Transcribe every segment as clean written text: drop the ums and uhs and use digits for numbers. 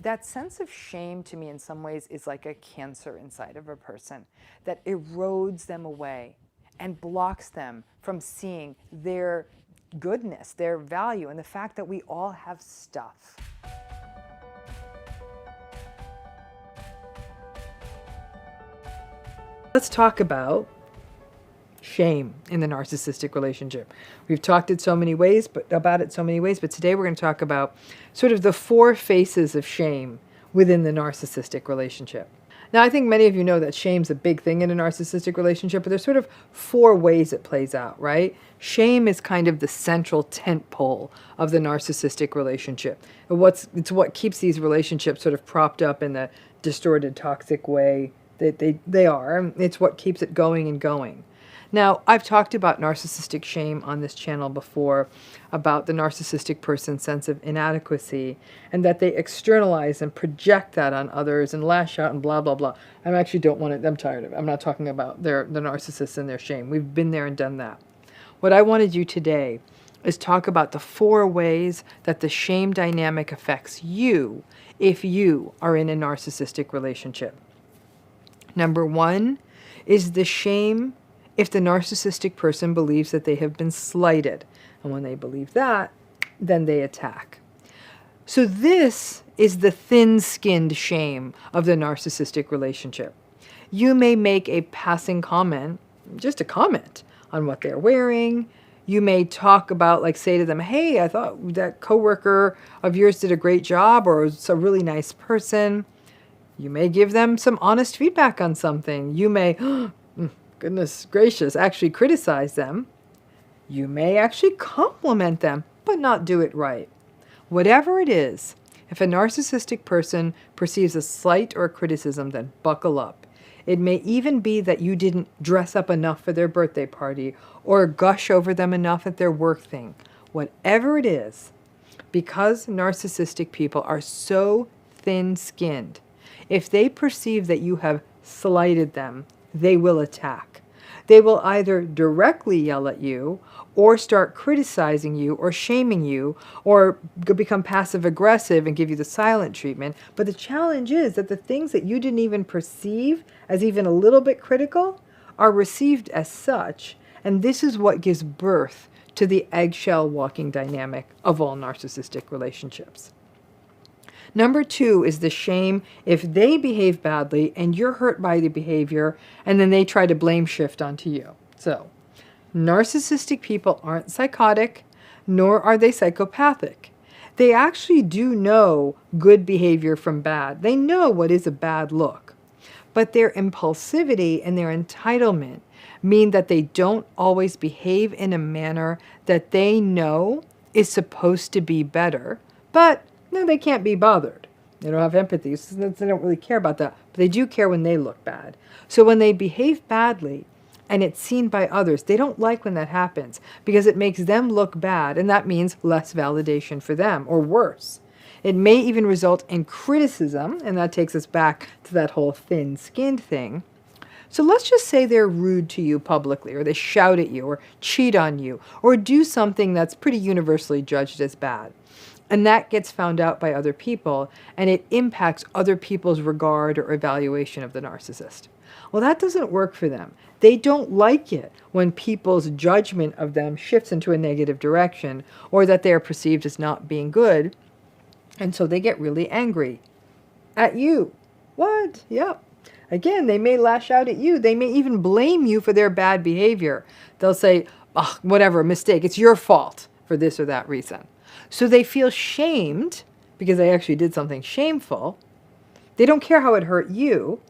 that sense of shame to me in some ways is like a cancer inside of a person that erodes them away and blocks them from seeing their goodness, their value, and the fact that we all have stuff. Let's talk about shame in the narcissistic relationship. We've talked about it so many ways, but today we're going to talk about sort of the 4 faces of shame within the narcissistic relationship. Now, I think many of you know that shame's a big thing in a narcissistic relationship, but there's sort of 4 ways it plays out, right? Shame is kind of the central tent pole of the narcissistic relationship. It's what keeps these relationships sort of propped up in the distorted, toxic way that they are. It's what keeps it going and going. Now, I've talked about narcissistic shame on this channel before, about the narcissistic person's sense of inadequacy, and that they externalize and project that on others and lash out and blah, blah, blah. I actually don't want it. I'm tired of it. I'm not talking about the narcissists and their shame. We've been there and done that. What I want to do today is talk about the 4 ways that the shame dynamic affects you if you are in a narcissistic relationship. Number 1 is the shame if the narcissistic person believes that they have been slighted. And when they believe that, then they attack. So this is the thin-skinned shame of the narcissistic relationship. You may make a passing comment, just a comment, on what they're wearing. You may talk about, like, say to them, hey, I thought that coworker of yours did a great job, or is a really nice person. You may give them some honest feedback on something. You may, goodness gracious, actually criticize them. You may actually compliment them, but not do it right. Whatever it is, if a narcissistic person perceives a slight or a criticism, then buckle up. It may even be that you didn't dress up enough for their birthday party or gush over them enough at their work thing. Whatever it is, because narcissistic people are so thin-skinned, if they perceive that you have slighted them, they will attack. They will either directly yell at you or start criticizing you or shaming you or become passive-aggressive and give you the silent treatment. But the challenge is that the things that you didn't even perceive as even a little bit critical are received as such, and this is what gives birth to the eggshell walking dynamic of all narcissistic relationships. Number 2 is the shame if they behave badly and you're hurt by the behavior and then they try to blame shift onto you. So, narcissistic people aren't psychotic, nor are they psychopathic. They actually do know good behavior from bad. They know what is a bad look. But their impulsivity and their entitlement mean that they don't always behave in a manner that they know is supposed to be better, but no, they can't be bothered. They don't have empathy, so they don't really care about that. But they do care when they look bad. So when they behave badly and it's seen by others, they don't like when that happens because it makes them look bad, and that means less validation for them, or worse. It may even result in criticism, and that takes us back to that whole thin-skinned thing. So let's just say they're rude to you publicly, or they shout at you, or cheat on you, or do something that's pretty universally judged as bad. And that gets found out by other people, and it impacts other people's regard or evaluation of the narcissist. Well, that doesn't work for them. They don't like it when people's judgment of them shifts into a negative direction, or that they are perceived as not being good, and so they get really angry at you. What? Yep. Again, they may lash out at you. They may even blame you for their bad behavior. They'll say, oh, whatever, mistake, it's your fault for this or that reason. So they feel shamed because they actually did something shameful. They don't care how it hurt you.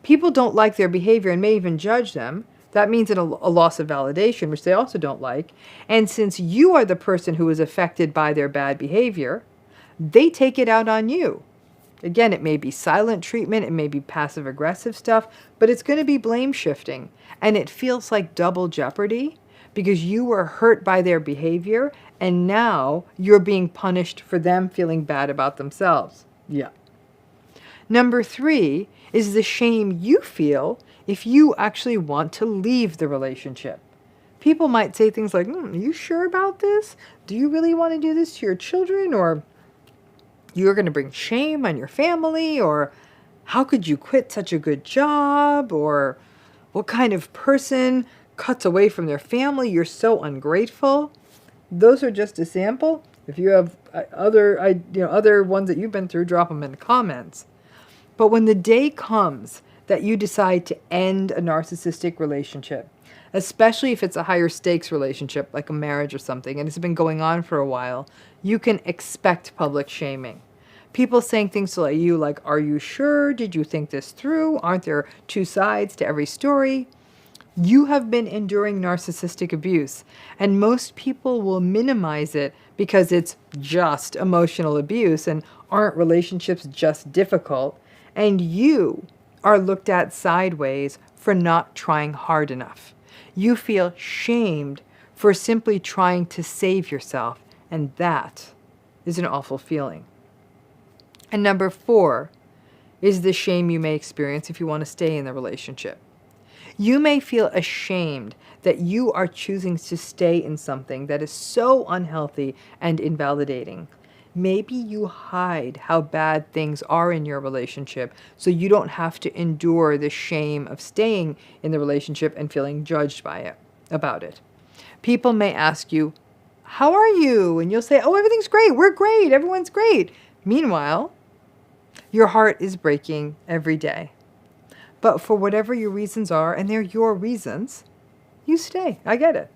People don't like their behavior and may even judge them. That means a loss of validation, which they also don't like. And since you are the person who is affected by their bad behavior, they take it out on you. Again, it may be silent treatment, it may be passive-aggressive stuff, but it's going to be blame shifting. And it feels like double jeopardy because you were hurt by their behavior, and now you're being punished for them feeling bad about themselves. Yeah. Number 3 is the shame you feel if you actually want to leave the relationship. People might say things like, are you sure about this? Do you really want to do this to your children? Or you're going to bring shame on your family, or how could you quit such a good job, or what kind of person cuts away from their family? You're so ungrateful. Those are just a sample. If you have other ones that you've been through, drop them in the comments. But when the day comes that you decide to end a narcissistic relationship, especially if it's a higher stakes relationship like a marriage or something, and it's been going on for a while, you can expect public shaming. People saying things to you like, are you sure? Did you think this through? Aren't there two sides to every story? You have been enduring narcissistic abuse, and most people will minimize it because it's just emotional abuse, and aren't relationships just difficult? And you are looked at sideways for not trying hard enough. You feel shamed for simply trying to save yourself, and that is an awful feeling. And number 4 is the shame you may experience if you want to stay in the relationship. You may feel ashamed that you are choosing to stay in something that is so unhealthy and invalidating. Maybe you hide how bad things are in your relationship so you don't have to endure the shame of staying in the relationship and feeling judged about it. People may ask you, how are you? And you'll say, oh, everything's great. We're great. Everyone's great. Meanwhile, your heart is breaking every day. But for whatever your reasons are, and they're your reasons, you stay. I get it.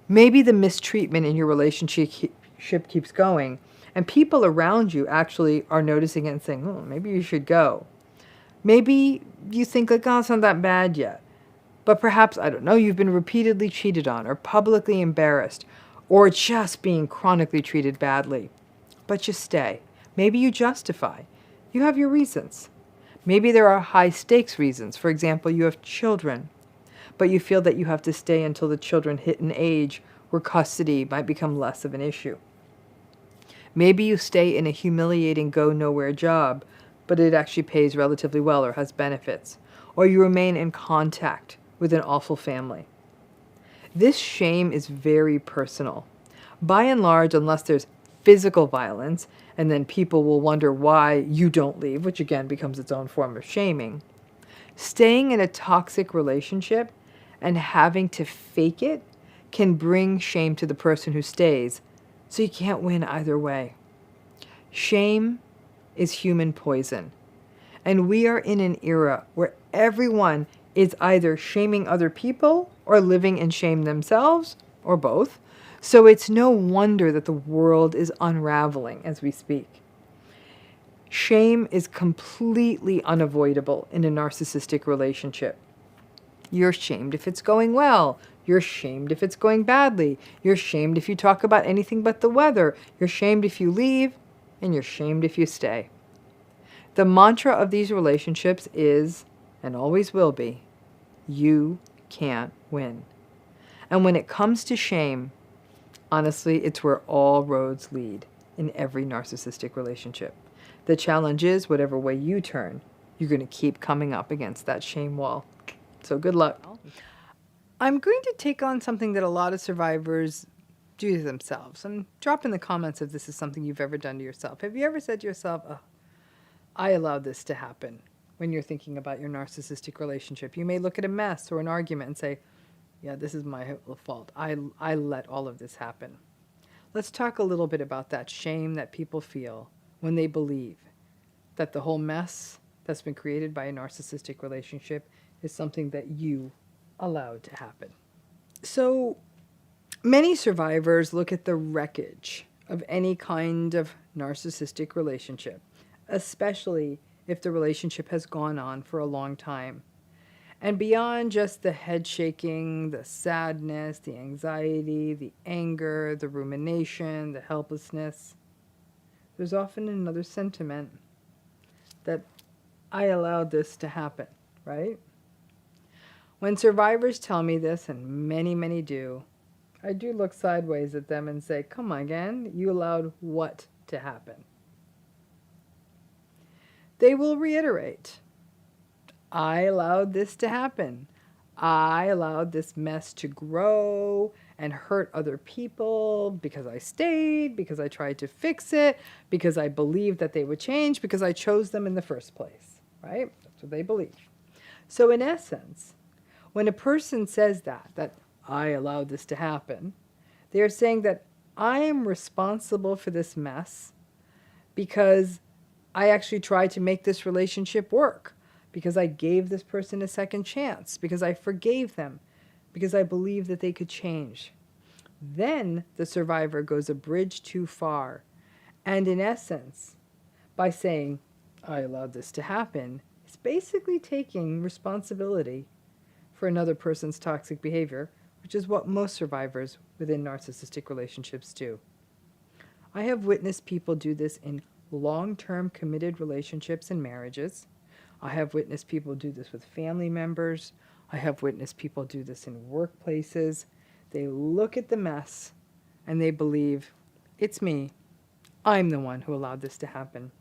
Maybe the mistreatment in your relationship keeps going, and people around you actually are noticing it and saying, oh, maybe you should go. Maybe you think like, oh, it's not that bad yet. But perhaps, I don't know, you've been repeatedly cheated on, or publicly embarrassed, or just being chronically treated badly. But you stay. Maybe you justify. You have your reasons. Maybe there are high-stakes reasons. For example, you have children, but you feel that you have to stay until the children hit an age where custody might become less of an issue. Maybe you stay in a humiliating go-nowhere job, but it actually pays relatively well or has benefits. Or you remain in contact with an awful family. This shame is very personal. By and large, unless there's physical violence, and then people will wonder why you don't leave, which again becomes its own form of shaming. Staying in a toxic relationship and having to fake it can bring shame to the person who stays, so you can't win either way. Shame is human poison, and we are in an era where everyone is either shaming other people or living in shame themselves, or both. So it's no wonder that the world is unraveling as we speak. Shame is completely unavoidable in a narcissistic relationship. You're shamed if it's going well. You're shamed if it's going badly. You're shamed if you talk about anything but the weather. You're shamed if you leave, and you're shamed if you stay. The mantra of these relationships is, and always will be, you can't win. And when it comes to shame, honestly, it's where all roads lead in every narcissistic relationship. The challenge is, whatever way you turn, you're going to keep coming up against that shame wall. So good luck. I'm going to take on something that a lot of survivors do to themselves. And drop in the comments if this is something you've ever done to yourself. Have you ever said to yourself, oh, I allowed this to happen? When you're thinking about your narcissistic relationship, you may look at a mess or an argument and say, yeah, this is my fault. I let all of this happen. Let's talk a little bit about that shame that people feel when they believe that the whole mess that's been created by a narcissistic relationship is something that you allowed to happen. So many survivors look at the wreckage of any kind of narcissistic relationship, especially if the relationship has gone on for a long time. And beyond just the head shaking, the sadness, the anxiety, the anger, the rumination, the helplessness, there's often another sentiment that I allowed this to happen, right? When survivors tell me this, and many, many do, I do look sideways at them and say, come on again, you allowed what to happen? They will reiterate, I allowed this to happen. I allowed this mess to grow and hurt other people because I stayed, because I tried to fix it, because I believed that they would change, because I chose them in the first place, right? That's what they believe. So in essence, when a person says that I allowed this to happen, they are saying that I am responsible for this mess because I actually tried to make this relationship work, because I gave this person a second chance, because I forgave them, because I believed that they could change. Then the survivor goes a bridge too far. And in essence, by saying, I allowed this to happen, it's basically taking responsibility for another person's toxic behavior, which is what most survivors within narcissistic relationships do. I have witnessed people do this in long-term committed relationships and marriages. I have witnessed people do this with family members. I have witnessed people do this in workplaces. They look at the mess and they believe, it's me. I'm the one who allowed this to happen.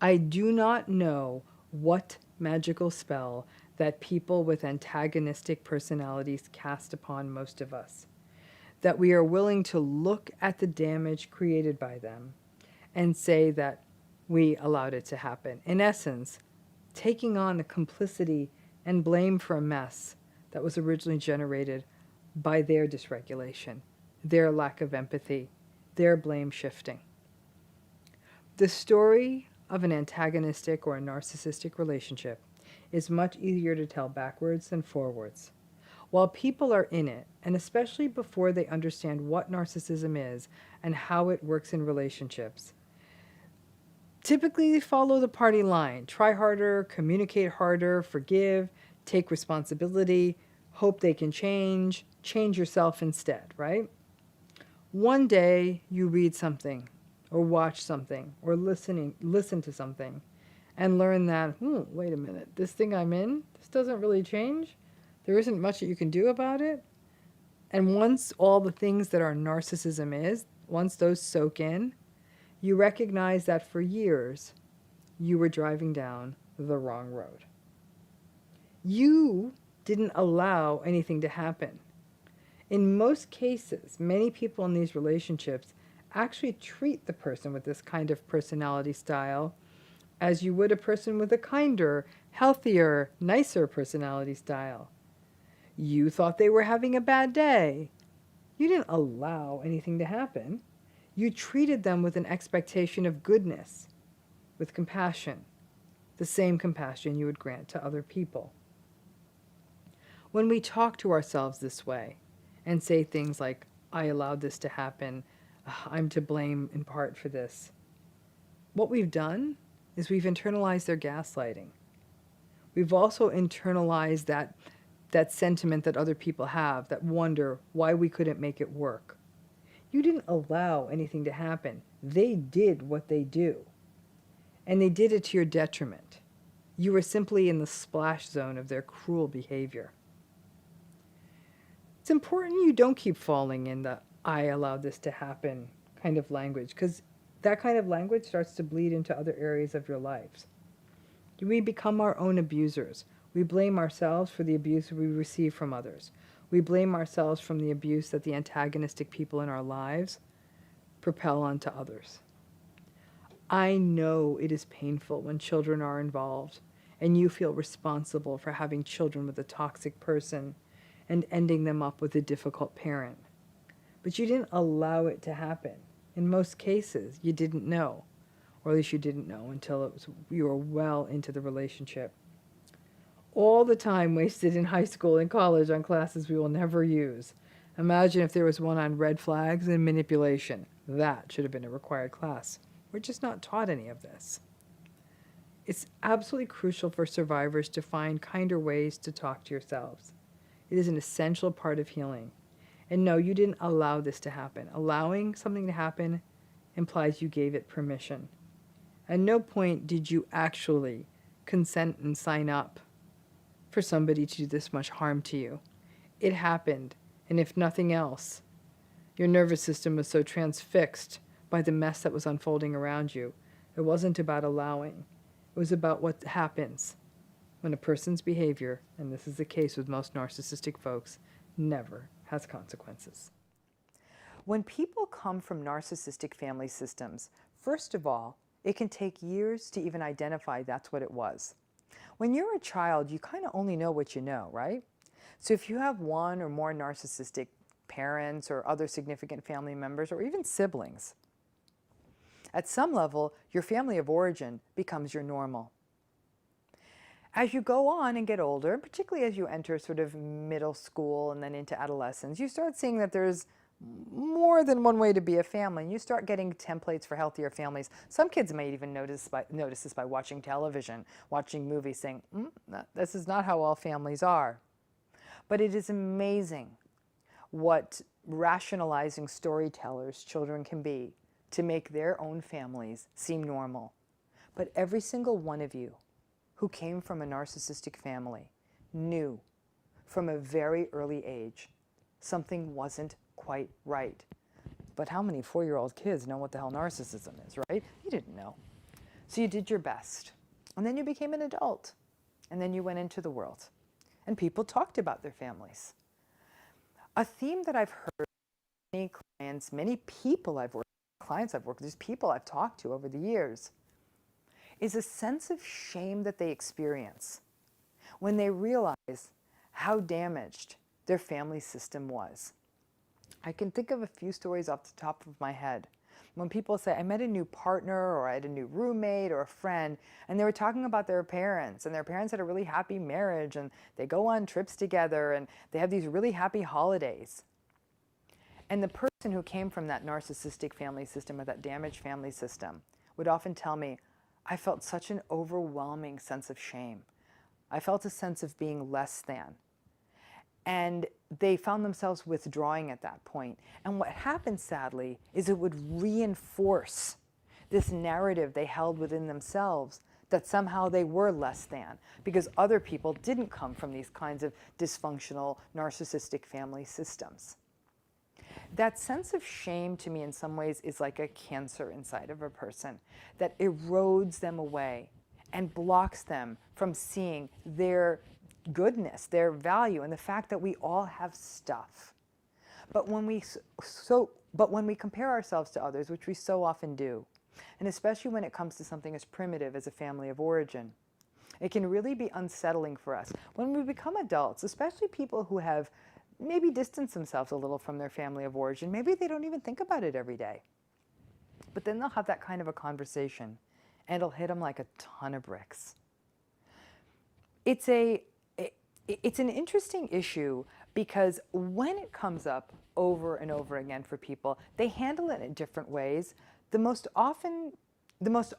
I do not know what magical spell that people with antagonistic personalities cast upon most of us, that we are willing to look at the damage created by them and say that we allowed it to happen. In essence, taking on the complicity and blame for a mess that was originally generated by their dysregulation, their lack of empathy, their blame shifting. The story of an antagonistic or a narcissistic relationship is much easier to tell backwards than forwards. While people are in it, and especially before they understand what narcissism is and how it works in relationships, typically they follow the party line. Try harder, communicate harder, forgive, take responsibility, hope they can change yourself instead, right? One day you read something or watch something or listen to something and learn that, wait a minute, this thing I'm in, this doesn't really change. There isn't much that you can do about it. And once all the things that our narcissism is, once those soak in, you recognize that for years you were driving down the wrong road. You didn't allow anything to happen. In most cases, many people in these relationships actually treat the person with this kind of personality style as you would a person with a kinder, healthier, nicer personality style. You thought they were having a bad day. You didn't allow anything to happen. You treated them with an expectation of goodness, with compassion, the same compassion you would grant to other people. When we talk to ourselves this way and say things like, I allowed this to happen, I'm to blame in part for this, what we've done is we've internalized their gaslighting. We've also internalized that sentiment that other people have, that wonder why we couldn't make it work. You didn't allow anything to happen. They did what they do. And they did it to your detriment. You were simply in the splash zone of their cruel behavior. It's important you don't keep falling in the I allowed this to happen kind of language, because that kind of language starts to bleed into other areas of your lives. We become our own abusers. We blame ourselves for the abuse we receive from others. We blame ourselves from the abuse that the antagonistic people in our lives propel onto others. I know it is painful when children are involved and you feel responsible for having children with a toxic person and ending them up with a difficult parent. But you didn't allow it to happen. In most cases, you didn't know, or at least you didn't know until you were well into the relationship. All the time wasted in high school and college on classes we will never use. Imagine if there was one on red flags and manipulation. That should have been a required class. We're just not taught any of this. It's absolutely crucial for survivors to find kinder ways to talk to yourselves. It is an essential part of healing. And no, you didn't allow this to happen. Allowing something to happen implies you gave it permission. At no point did you actually consent and sign up for somebody to do this much harm to you. It happened, and if nothing else, your nervous system was so transfixed by the mess that was unfolding around you. It wasn't about allowing. It was about what happens when a person's behavior, and this is the case with most narcissistic folks, never has consequences. When people come from narcissistic family systems, first of all, it can take years to even identify that's what it was. When you're a child, you kind of only know what you know, right? So if you have one or more narcissistic parents or other significant family members or even siblings, at some level, your family of origin becomes your normal. As you go on and get older, particularly as you enter sort of middle school and then into adolescence, you start seeing that there's more than one way to be a family, and you start getting templates for healthier families. Some kids might even notice this by watching television, watching movies, saying, this is not how all families are. But it is amazing what rationalizing storytellers children can be to make their own families seem normal. But every single one of you who came from a narcissistic family knew from a very early age something wasn't quite right. But how many 4-year-old kids know what the hell narcissism is, right? You didn't know. So you did your best. And then you became an adult. And then you went into the world. And people talked about their families. A theme that I've heard many clients, many people I've worked with, clients I've worked with, just people I've talked to over the years, is a sense of shame that they experience when they realize how damaged their family system was. I can think of a few stories off the top of my head. When people say, I met a new partner, or I had a new roommate or a friend, and they were talking about their parents, and their parents had a really happy marriage, and they go on trips together, and they have these really happy holidays. And the person who came from that narcissistic family system or that damaged family system would often tell me, I felt such an overwhelming sense of shame. I felt a sense of being less than. And they found themselves withdrawing at that point. And what happened, sadly, is it would reinforce this narrative they held within themselves that somehow they were less than because other people didn't come from these kinds of dysfunctional narcissistic family systems. That sense of shame, to me, in some ways, is like a cancer inside of a person that erodes them away and blocks them from seeing their goodness, their value, and the fact that we all have stuff. But when we compare ourselves to others, which we so often do, and especially when it comes to something as primitive as a family of origin, it can really be unsettling for us. When we become adults, especially people who have maybe distanced themselves a little from their family of origin, maybe they don't even think about it every day. But then they'll have that kind of a conversation, and it'll hit them like a ton of bricks. It's an interesting issue because when it comes up over and over again for people, they handle it in different ways. The most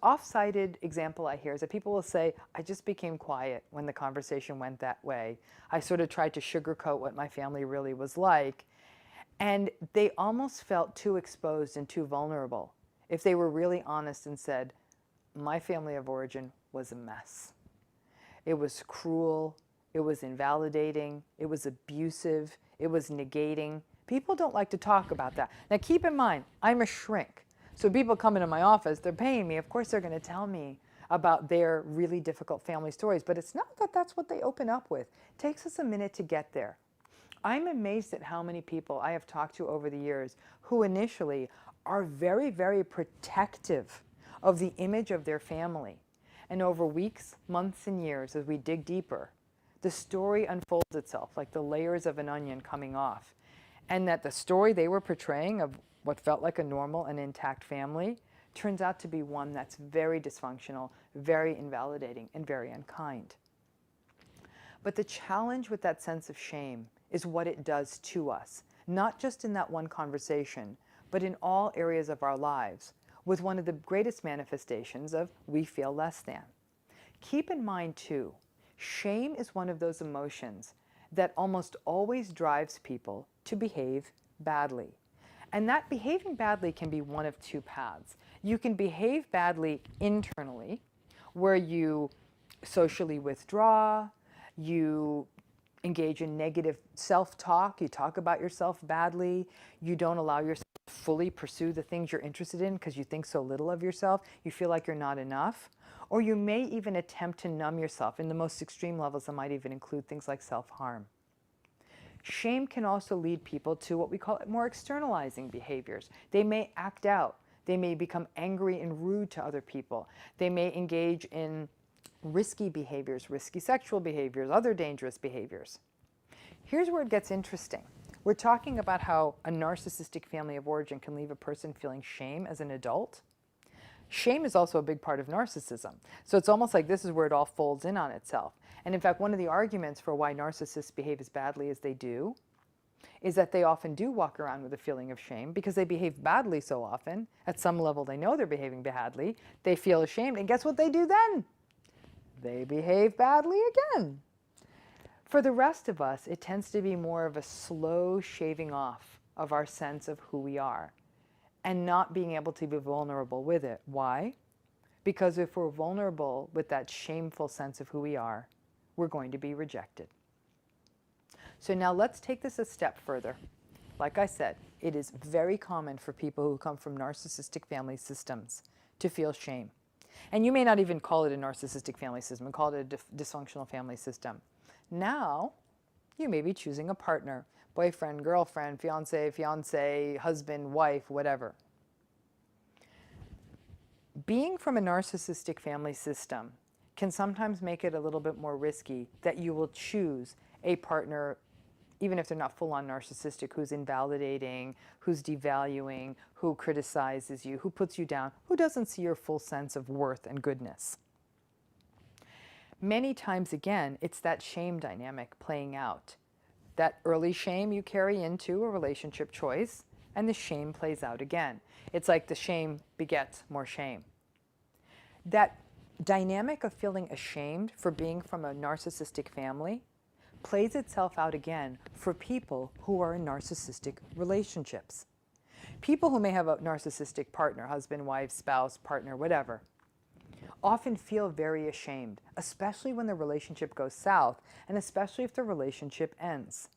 off-sided example I hear is that people will say, I just became quiet when the conversation went that way. I sort of tried to sugarcoat what my family really was like. And they almost felt too exposed and too vulnerable if they were really honest and said, my family of origin was a mess. It was cruel. It was invalidating. It was abusive. It was negating. People don't like to talk about that. Now keep in mind, I'm a shrink. So people come into my office, they're paying me, of course they're going to tell me about their really difficult family stories, but it's not that that's what they open up with. It takes us a minute to get there. I'm amazed at how many people I have talked to over the years who initially are very, very protective of the image of their family. And over weeks, months, and years, as we dig deeper, the story unfolds itself like the layers of an onion coming off. And that the story they were portraying of what felt like a normal and intact family turns out to be one that's very dysfunctional, very invalidating, and very unkind. But the challenge with that sense of shame is what it does to us, not just in that one conversation, but in all areas of our lives, with one of the greatest manifestations of we feel less than. Keep in mind, too, shame is one of those emotions that almost always drives people to behave badly. And that behaving badly can be one of two paths. You can behave badly internally, where you socially withdraw, you engage in negative self-talk, you talk about yourself badly, you don't allow yourself to fully pursue the things you're interested in because you think so little of yourself, you feel like you're not enough. Or you may even attempt to numb yourself. In the most extreme levels, that might even include things like self-harm. Shame can also lead people to what we call more externalizing behaviors. They may act out. They may become angry and rude to other people. They may engage in risky behaviors, risky sexual behaviors, other dangerous behaviors. Here's where it gets interesting. We're talking about how a narcissistic family of origin can leave a person feeling shame as an adult. Shame is also a big part of narcissism. So it's almost like this is where it all folds in on itself. And in fact, one of the arguments for why narcissists behave as badly as they do is that they often do walk around with a feeling of shame because they behave badly so often. At some level, they know they're behaving badly. They feel ashamed. And guess what they do then? They behave badly again. For the rest of us, it tends to be more of a slow shaving off of our sense of who we are and not being able to be vulnerable with it. Why? Because if we're vulnerable with that shameful sense of who we are, we're going to be rejected. So now let's take this a step further. Like I said, it is very common for people who come from narcissistic family systems to feel shame. And you may not even call it a narcissistic family system, call it a dysfunctional family system. Now, you may be choosing a partner, boyfriend, girlfriend, fiance, husband, wife, whatever. Being from a narcissistic family system can sometimes make it a little bit more risky that you will choose a partner, even if they're not full-on narcissistic, who's invalidating, who's devaluing, who criticizes you, who puts you down, who doesn't see your full sense of worth and goodness. Many times, again, it's that shame dynamic playing out. That early shame you carry into a relationship choice, and the shame plays out again. It's like the shame begets more shame. That dynamic of feeling ashamed for being from a narcissistic family plays itself out again for people who are in narcissistic relationships. People who may have a narcissistic partner, husband, wife, spouse, partner, whatever, often feel very ashamed, especially when the relationship goes south, and especially if the relationship ends.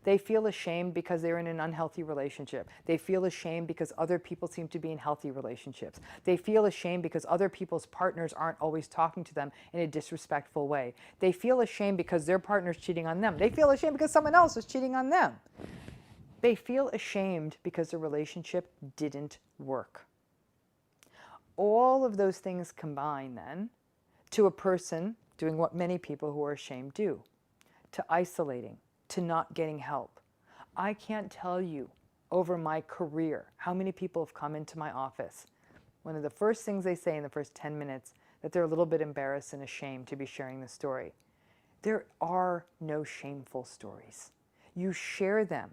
They feel ashamed because they're in an unhealthy relationship. They feel ashamed because other people seem to be in healthy relationships. They feel ashamed because other people's partners aren't always talking to them in a disrespectful way. They feel ashamed because their partner's cheating on them. They feel ashamed because someone else is cheating on them. They feel ashamed because the relationship didn't work. All of those things combine then to a person doing what many people who are ashamed do, to isolating, to not getting help. I can't tell you over my career how many people have come into my office. One of the first things they say in the first 10 minutes that they're a little bit embarrassed and ashamed to be sharing the story. There are no shameful stories. You share them,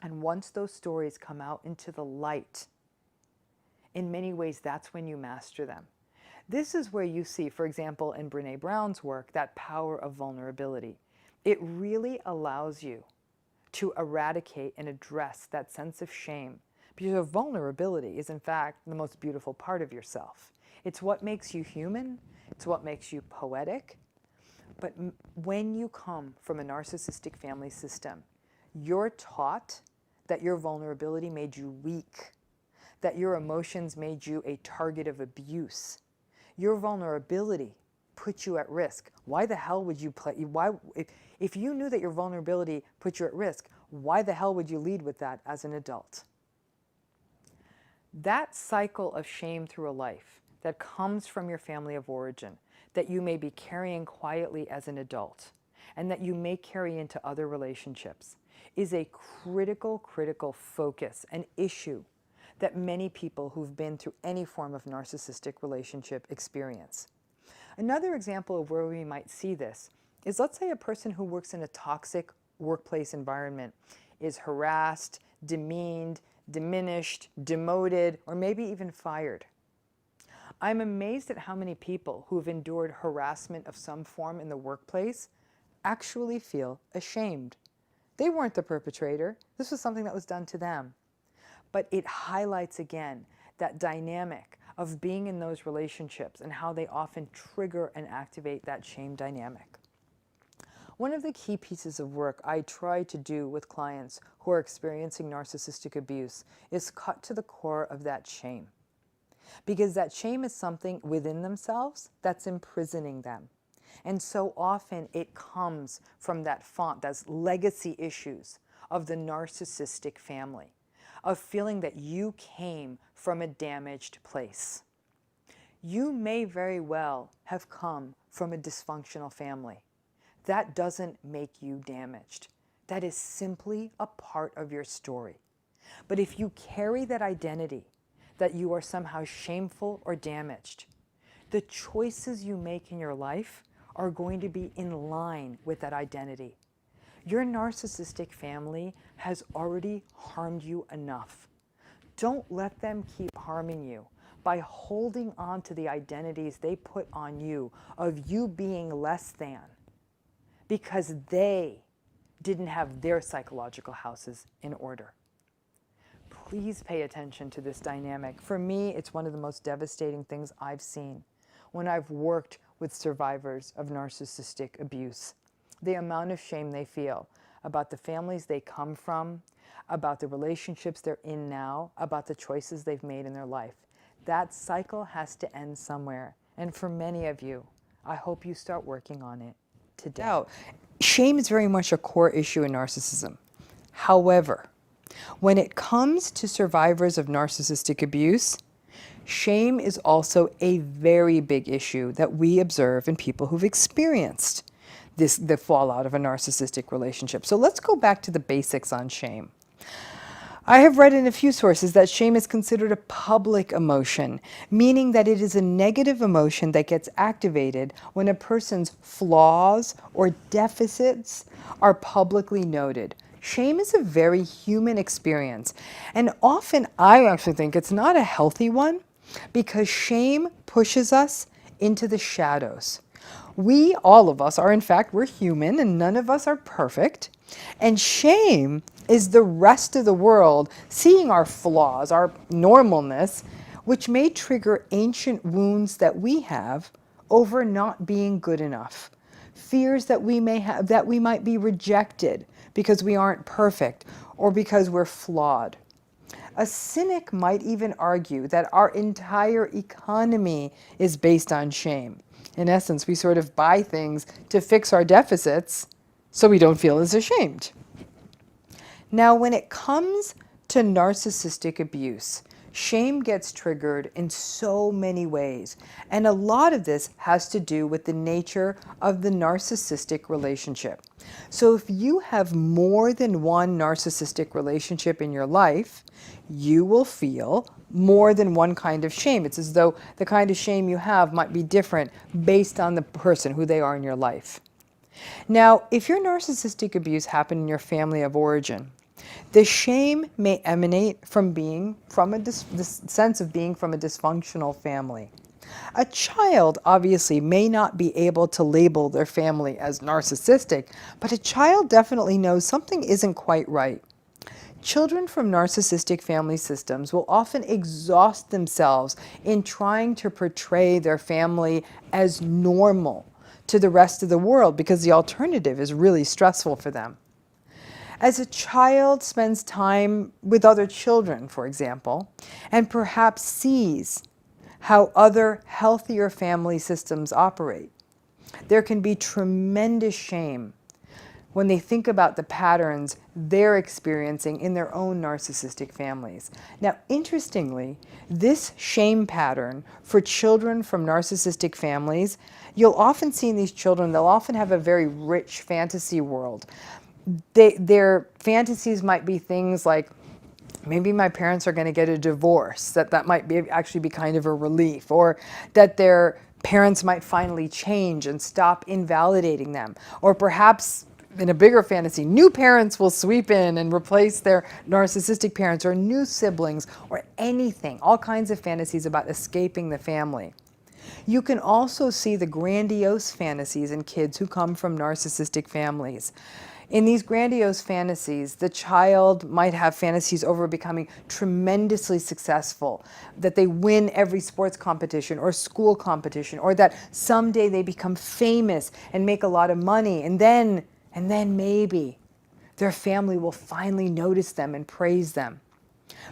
and once those stories come out into the light, in many ways, that's when you master them. This is where you see, for example, in Brené Brown's work, that power of vulnerability. It really allows you to eradicate and address that sense of shame, because vulnerability is, in fact, the most beautiful part of yourself. It's what makes you human. It's what makes you poetic. But when you come from a narcissistic family system, you're taught that your vulnerability made you weak, that your emotions made you a target of abuse. Your vulnerability put you at risk. Why the hell would you play? If you knew that your vulnerability put you at risk, why the hell would you lead with that as an adult? That cycle of shame through a life that comes from your family of origin, that you may be carrying quietly as an adult, and that you may carry into other relationships, is a critical focus, an issue that many people who've been through any form of narcissistic relationship experience. Another example of where we might see this is, let's say a person who works in a toxic workplace environment is harassed, demeaned, diminished, demoted, or maybe even fired. I'm amazed at how many people who've endured harassment of some form in the workplace actually feel ashamed. They weren't the perpetrator. This was something that was done to them. But it highlights again that dynamic of being in those relationships and how they often trigger and activate that shame dynamic. One of the key pieces of work I try to do with clients who are experiencing narcissistic abuse is cut to the core of that shame. Because that shame is something within themselves that's imprisoning them. And so often it comes from that font, those legacy issues of the narcissistic family, of feeling that you came from a damaged place. You may very well have come from a dysfunctional family. That doesn't make you damaged. That is simply a part of your story. But if you carry that identity, that you are somehow shameful or damaged, the choices you make in your life are going to be in line with that identity. Your narcissistic family has already harmed you enough. Don't let them keep harming you by holding on to the identities they put on you of you being less than, because they didn't have their psychological houses in order. Please pay attention to this dynamic. For me, it's one of the most devastating things I've seen when I've worked with survivors of narcissistic abuse. The amount of shame they feel about the families they come from, about the relationships they're in now, about the choices they've made in their life. That cycle has to end somewhere. And for many of you, I hope you start working on it today. Now, shame is very much a core issue in narcissism. However, when it comes to survivors of narcissistic abuse, shame is also a very big issue that we observe in people who've experienced the fallout of a narcissistic relationship. So let's go back to the basics on shame. I have read in a few sources that shame is considered a public emotion, meaning that it is a negative emotion that gets activated when a person's flaws or deficits are publicly noted. Shame is a very human experience, and often I actually think it's not a healthy one, because shame pushes us into the shadows. We, all of us, are in fact, we're human, and none of us are perfect, and shame is the rest of the world seeing our flaws, our normalness, which may trigger ancient wounds that we have over not being good enough. Fears that we may have, that we might be rejected because we aren't perfect or because we're flawed. A cynic might even argue that our entire economy is based on shame. In essence, we sort of buy things to fix our deficits so we don't feel as ashamed. Now, when it comes to narcissistic abuse, shame gets triggered in so many ways, and a lot of this has to do with the nature of the narcissistic relationship. So if you have more than one narcissistic relationship in your life, you will feel more than one kind of shame. It's as though the kind of shame you have might be different based on the person, who they are in your life. Now, if your narcissistic abuse happened in your family of origin, the shame may emanate from the sense of being from a dysfunctional family. A child obviously may not be able to label their family as narcissistic, but a child definitely knows something isn't quite right. Children from narcissistic family systems will often exhaust themselves in trying to portray their family as normal to the rest of the world because the alternative is really stressful for them. As a child spends time with other children, for example, and perhaps sees how other healthier family systems operate, there can be tremendous shame when they think about the patterns they're experiencing in their own narcissistic families. Now, interestingly, this shame pattern for children from narcissistic families, you'll often see in these children, they'll often have a very rich fantasy world. Their fantasies might be things like, maybe my parents are going to get a divorce, that might actually be kind of a relief, or that their parents might finally change and stop invalidating them, or perhaps in a bigger fantasy, new parents will sweep in and replace their narcissistic parents, or new siblings, or anything, all kinds of fantasies about escaping the family. You can also see the grandiose fantasies in kids who come from narcissistic families. In these grandiose fantasies, the child might have fantasies over becoming tremendously successful, that they win every sports competition or school competition, or that someday they become famous and make a lot of money, and then maybe their family will finally notice them and praise them.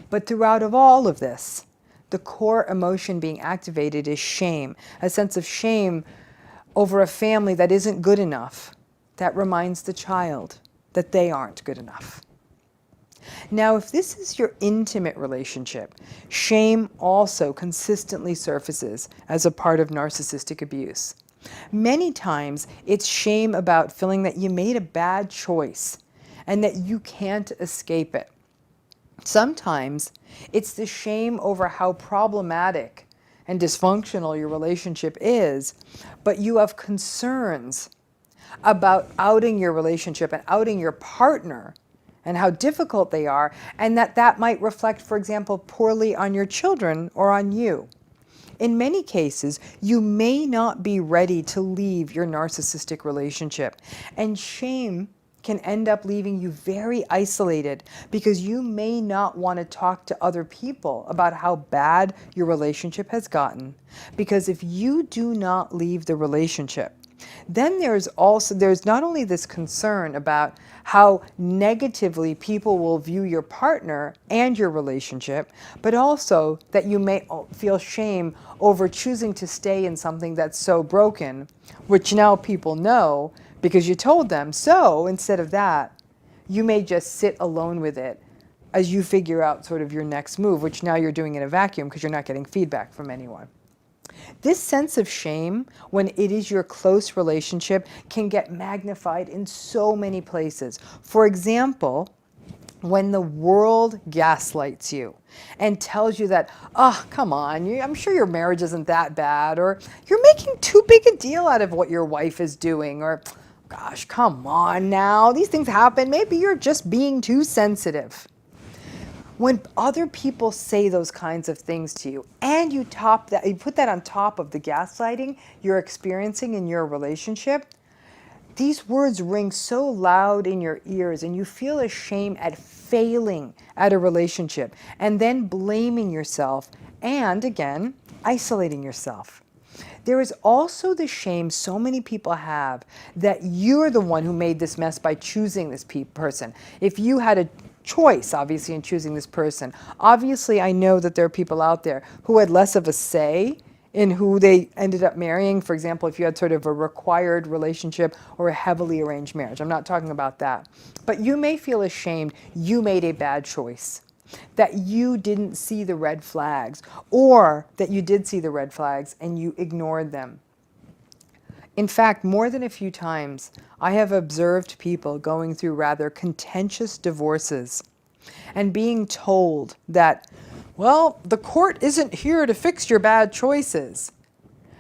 But throughout of all of this, the core emotion being activated is shame, a sense of shame over a family that isn't good enough. That reminds the child that they aren't good enough. Now, if this is your intimate relationship, shame also consistently surfaces as a part of narcissistic abuse. Many times, it's shame about feeling that you made a bad choice and that you can't escape it. Sometimes, it's the shame over how problematic and dysfunctional your relationship is, but you have concerns about outing your relationship and outing your partner and how difficult they are, and that might reflect, for example, poorly on your children or on you. In many cases, you may not be ready to leave your narcissistic relationship, and shame can end up leaving you very isolated because you may not want to talk to other people about how bad your relationship has gotten. Because if you do not leave the relationship, then there's not only this concern about how negatively people will view your partner and your relationship, but also that you may feel shame over choosing to stay in something that's so broken, which now people know because you told them. So instead of that, you may just sit alone with it as you figure out sort of your next move, which now you're doing in a vacuum because you're not getting feedback from anyone. This sense of shame, when it is your close relationship, can get magnified in so many places. For example, when the world gaslights you and tells you that, oh, come on, I'm sure your marriage isn't that bad, or you're making too big a deal out of what your wife is doing, or gosh, come on now, these things happen, maybe you're just being too sensitive. When other people say those kinds of things to you, and you put that on top of the gaslighting you're experiencing in your relationship, these words ring so loud in your ears, and you feel ashamed at failing at a relationship, and then blaming yourself, and again, isolating yourself. There is also the shame so many people have that you're the one who made this mess by choosing this person. If you had a choice, obviously, in choosing this person, obviously I know that there are people out there who had less of a say in who they ended up marrying. For example, if you had sort of a required relationship or a heavily arranged marriage. I'm not talking about that. But you may feel ashamed you made a bad choice, that you didn't see the red flags, or that you did see the red flags and you ignored them. In fact, more than a few times, I have observed people going through rather contentious divorces and being told that, well, the court isn't here to fix your bad choices.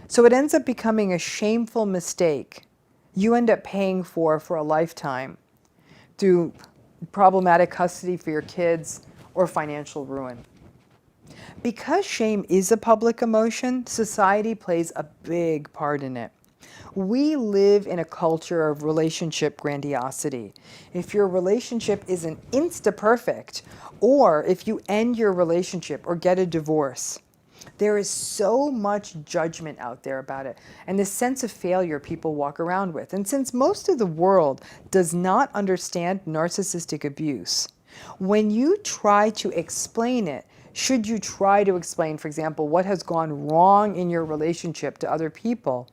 So it ends up becoming a shameful mistake you end up paying for a lifetime through problematic custody for your kids or financial ruin. Because shame is a public emotion, society plays a big part in it. We live in a culture of relationship grandiosity. If your relationship isn't insta-perfect, or if you end your relationship or get a divorce, there is so much judgment out there about it, and this sense of failure people walk around with. And since most of the world does not understand narcissistic abuse, when you try to explain it, should you try to explain, for example, what has gone wrong in your relationship to other people,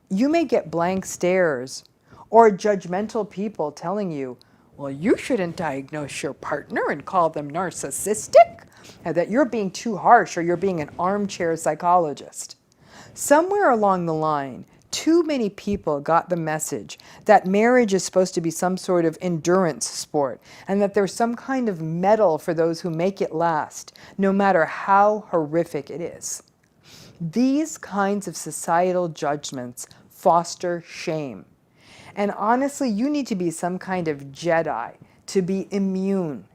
you may get blank stares or judgmental people telling you, well, you shouldn't diagnose your partner and call them narcissistic, and that you're being too harsh or you're being an armchair psychologist. Somewhere along the line, too many people got the message that marriage is supposed to be some sort of endurance sport, and that there's some kind of medal for those who make it last, no matter how horrific it is. These kinds of societal judgments foster shame. And honestly, you need to be some kind of Jedi to be immune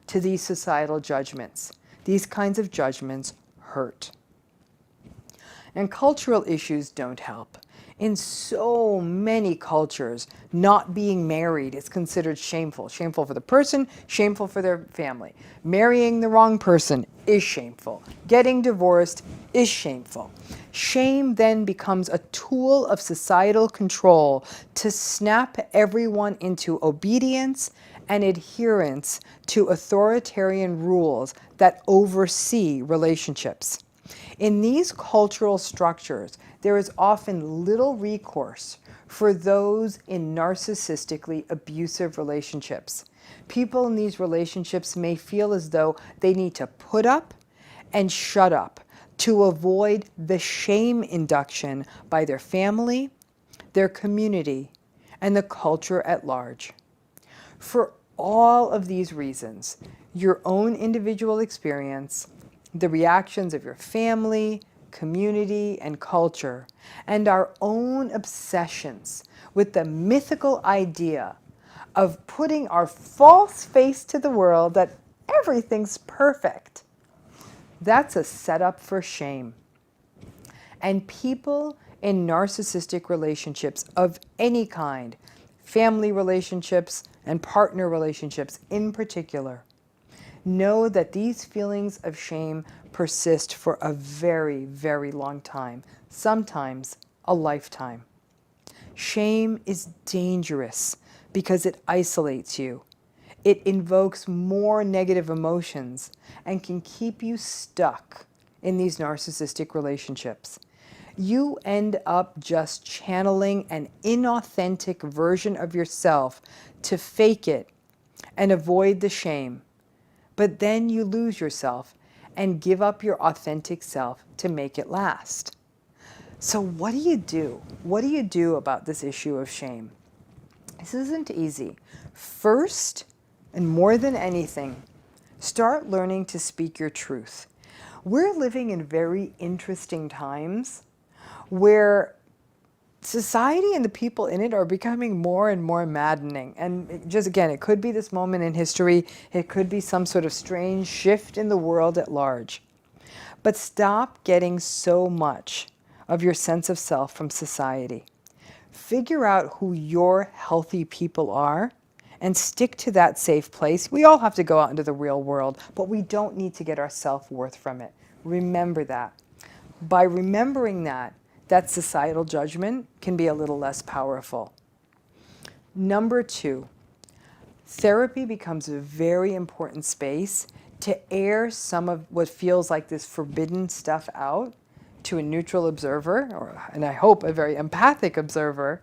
to these societal judgments. These kinds of judgments hurt. And cultural issues don't help. In so many cultures, not being married is considered shameful. Shameful for the person, shameful for their family. Marrying the wrong person is shameful. Getting divorced is shameful. Shame then becomes a tool of societal control to snap everyone into obedience and adherence to authoritarian rules that oversee relationships. In these cultural structures, there is often little recourse for those in narcissistically abusive relationships. People in these relationships may feel as though they need to put up and shut up to avoid the shame induction by their family, their community, and the culture at large. For all of these reasons, your own individual experience, the reactions of your family, community, and culture, and our own obsessions with the mythical idea of putting our false face to the world that everything's perfect. That's a setup for shame. And people in narcissistic relationships of any kind, family relationships and partner relationships in particular, know that these feelings of shame persist for a very, very long time, sometimes a lifetime. Shame is dangerous because it isolates you. It invokes more negative emotions and can keep you stuck in these narcissistic relationships. You end up just channeling an inauthentic version of yourself to fake it and avoid the shame. But then you lose yourself and give up your authentic self to make it last. So what do you do? What do you do about this issue of shame? This isn't easy. First, and more than anything, start learning to speak your truth. We're living in very interesting times where society and the people in it are becoming more and more maddening. And just again, it could be this moment in history. It could be some sort of strange shift in the world at large. But stop getting so much of your sense of self from society. Figure out who your healthy people are and stick to that safe place. We all have to go out into the real world, but we don't need to get our self-worth from it. Remember that. By remembering that societal judgment can be a little less powerful. Number 2, therapy becomes a very important space to air some of what feels like this forbidden stuff out to a neutral observer, and I hope a very empathic observer,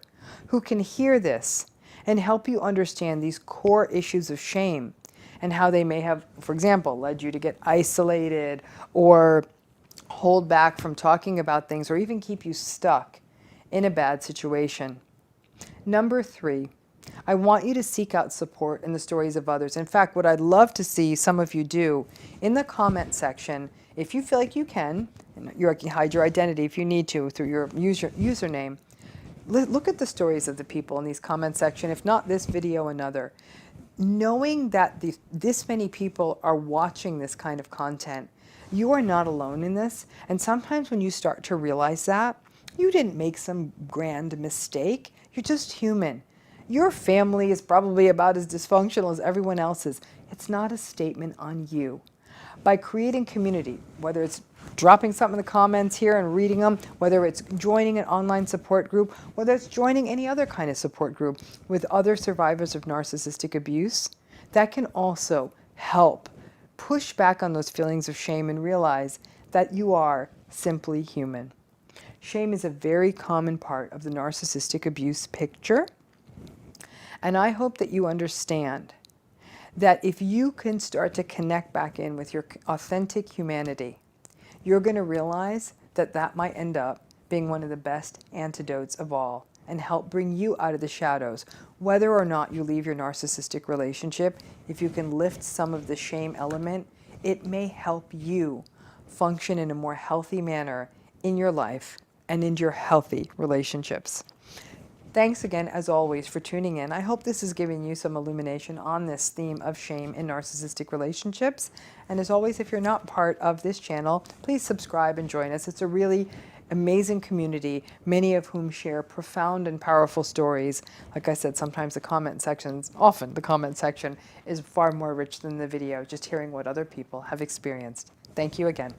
who can hear this and help you understand these core issues of shame and how they may have, for example, led you to get isolated or hold back from talking about things or even keep you stuck in a bad situation. Number 3, I want you to seek out support in the stories of others. In fact, what I'd love to see some of you do in the comment section, if you feel like you can, and you can hide your identity if you need to through your username, look at the stories of the people in these comment section, if not this video, another. Knowing that this many people are watching this kind of content, you are not alone in this. And sometimes when you start to realize that, you didn't make some grand mistake. You're just human. Your family is probably about as dysfunctional as everyone else's. It's not a statement on you. By creating community, whether it's dropping something in the comments here and reading them, whether it's joining an online support group, whether it's joining any other kind of support group with other survivors of narcissistic abuse, that can also help push back on those feelings of shame and realize that you are simply human. Shame is a very common part of the narcissistic abuse picture. And I hope that you understand that if you can start to connect back in with your authentic humanity, you're going to realize that that might end up being one of the best antidotes of all and help bring you out of the shadows. Whether or not you leave your narcissistic relationship, if you can lift some of the shame element, it may help you function in a more healthy manner in your life and in your healthy relationships. Thanks again, as always, for tuning in. I hope this is giving you some illumination on this theme of shame in narcissistic relationships. And as always, if you're not part of this channel, please subscribe and join us. It's a really amazing community, many of whom share profound and powerful stories. Like I said, sometimes the comment sections, often the comment section, is far more rich than the video, just hearing what other people have experienced. Thank you again.